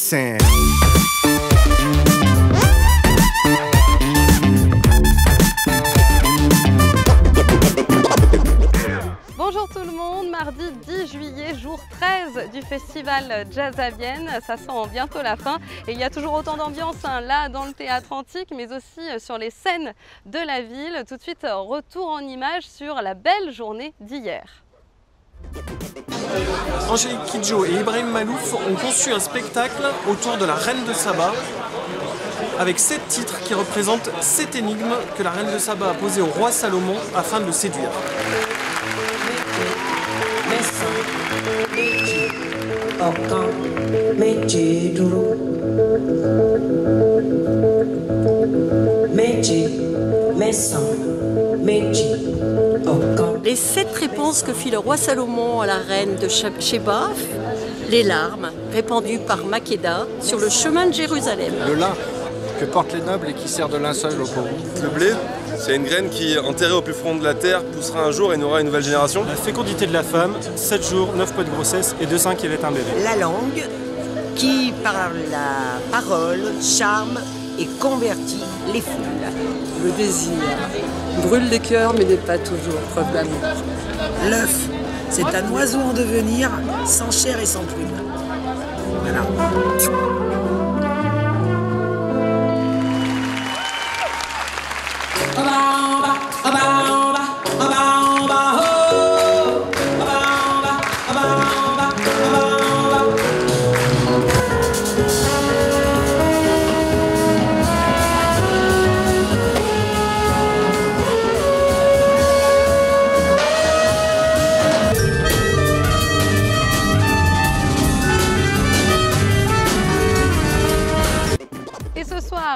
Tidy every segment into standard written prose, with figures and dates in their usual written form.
listen. Bonjour tout le monde, mardi 10 juillet, jour 13 du festival Jazz à Vienne. Ça sent bientôt la fin et il y a toujours autant d'ambiance là dans le théâtre antique, mais aussi sur les scènes de la ville. Tout de suite, retour en images sur la belle journée d'hier. Angélique Kidjo et Ibrahim Malouf ont conçu un spectacle autour de la Reine de Saba avec 7 titres qui représentent 7 énigmes que la Reine de Saba a posées au roi Salomon afin de le séduire. Les 7 réponses que fit le roi Salomon à la reine de Sheba, les larmes répandues par Makeda sur le chemin de Jérusalem. Le lin que portent les nobles et qui sert de linceul aux pauvres. Le blé, c'est une graine qui, enterrée au plus profond de la terre, poussera un jour et n'aura une nouvelle génération. La fécondité de la femme, 7 jours, 9 mois de grossesse et 2 seins qui allait un bébé. La langue qui, par la parole, charme et convertit les foules. Le désir brûle les cœurs mais n'est pas toujours preuve d'amour. L'œuf, c'est un oiseau en devenir, sans chair et sans plume. Voilà.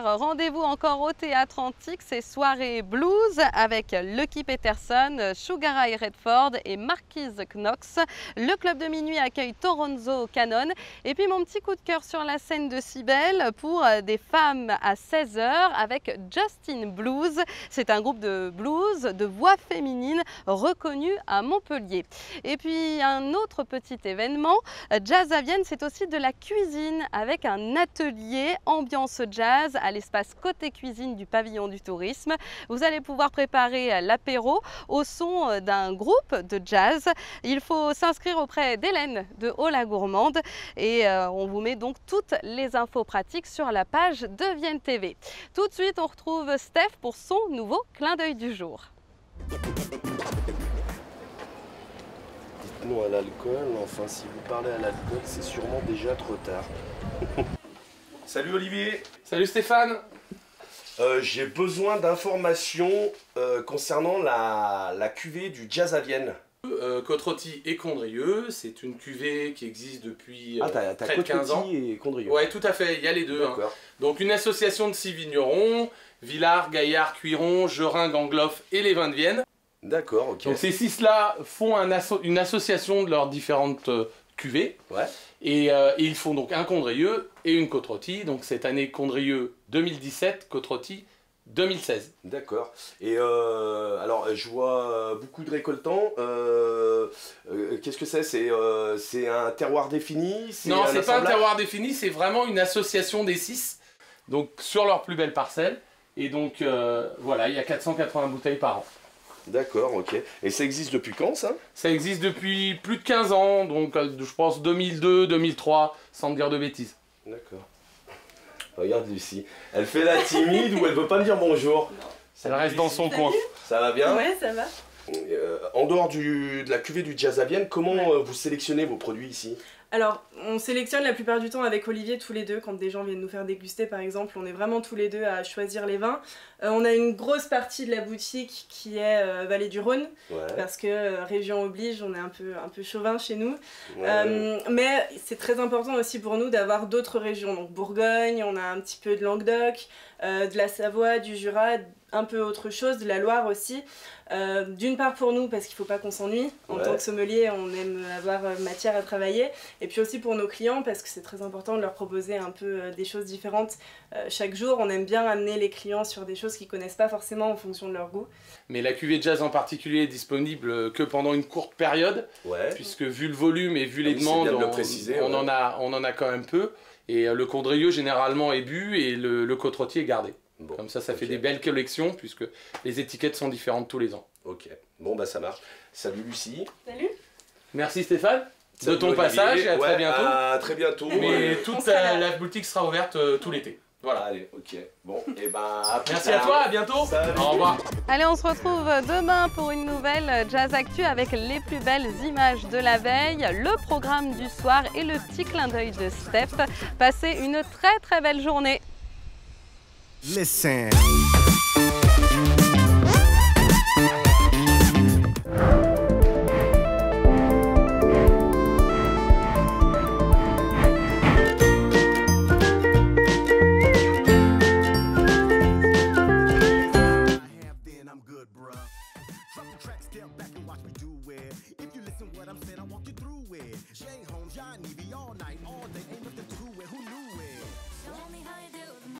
Rendez-vous encore au théâtre antique, c'est soirée blues avec Lucky Peterson, Sugar Ray Redford et Marquise Knox. Le club de minuit accueille Toronzo Cannon. Et puis mon petit coup de cœur sur la scène de Cybèle pour des femmes à 16 h avec Justin Blues. C'est un groupe de blues, de voix féminines reconnu à Montpellier. Et puis un autre petit événement, Jazz à Vienne, c'est aussi de la cuisine avec un atelier ambiance jazz à l'espace côté cuisine du pavillon du tourisme. Vous allez pouvoir préparer l'apéro au son d'un groupe de jazz. Il faut s'inscrire auprès d'Hélène de Haut la Gourmande et on vous met donc toutes les infos pratiques sur la page de Vienne TV. Tout de suite, on retrouve Steph pour son nouveau clin d'œil du jour. Dites-nous à l'alcool, enfin si vous parlez à l'alcool, c'est sûrement déjà trop tard. Salut Olivier. Salut Stéphane. J'ai besoin d'informations concernant la cuvée du Jazz à Vienne. Côte-Rôtie et Condrieu, c'est une cuvée qui existe depuis t'as près de 15 ans. et Condrieu. Ouais, tout à fait, il y a les deux. Hein. Donc une association de 6 vignerons, Villars, Gaillard, Cuiron, Gerin, Gangloff et les vins de Vienne. D'accord, ok. Donc ces 6-là font une association de leurs différentes cuvées. Ouais. Et ils font donc un Condrieu et une Côte-Rôtie. Donc cette année Condrieu 2017, Côte-Rôtie 2016. D'accord. Et alors je vois beaucoup de récoltants. Qu'est-ce que c'est? C'est un terroir défini? Non, c'est pas un terroir défini, c'est vraiment une association des 6. Donc sur leur plus belle parcelle. Et donc voilà, il y a 480 bouteilles par an. D'accord, ok. Et ça existe depuis quand, ça? Ça existe depuis plus de 15 ans, donc je pense 2002, 2003, sans te dire de bêtises. D'accord. Regarde Lucie. Elle fait la timide ou elle veut pas me dire bonjour? Elle reste dans son coin. Ça va bien? Ouais, ça va. En dehors de la cuvée du Jazz à Vienne, comment vous sélectionnez vos produits ici? Alors, on sélectionne la plupart du temps avec Olivier tous les deux, quand des gens viennent nous faire déguster par exemple, on est vraiment tous les deux à choisir les vins. On a une grosse partie de la boutique qui est Vallée du Rhône, parce que région oblige, on est un peu chauvin chez nous. Mais c'est très important aussi pour nous d'avoir d'autres régions, donc Bourgogne, on a un petit peu de Languedoc, de la Savoie, du Jura, un peu autre chose, de la Loire aussi. D'une part pour nous parce qu'il ne faut pas qu'on s'ennuie, en tant que sommelier on aime avoir matière à travailler, et puis aussi pour nos clients parce que c'est très important de leur proposer un peu des choses différentes chaque jour. On aime bien amener les clients sur des choses qu'ils ne connaissent pas forcément en fonction de leur goût. Mais la cuvée jazz en particulier est disponible que pendant une courte période, puisque vu le volume et vu les demandes, on en a quand même peu. Et le condrieux généralement est bu et le côte-rôti est gardé. Bon, Comme ça fait des belles collections puisque les étiquettes sont différentes tous les ans. Ok, bon bah ça marche. Salut Lucie. Salut. Merci Stéphane de ton Olivier. passage et à très bientôt. À très bientôt. Mais toute la boutique sera ouverte tout l'été. Voilà. Allez, ok. Bon, et ben à plus Merci tard. à toi, à bientôt. Salut. Au revoir. Allez, on se retrouve demain pour une nouvelle Jazz Actu avec les plus belles images de la veille, le programme du soir et le petit clin d'œil de Steph. Passez une très très belle journée. Listen. Step back and watch me do it. If you listen what I'm saying, I walk you through it. Jay Holmes, John Evie, all night, all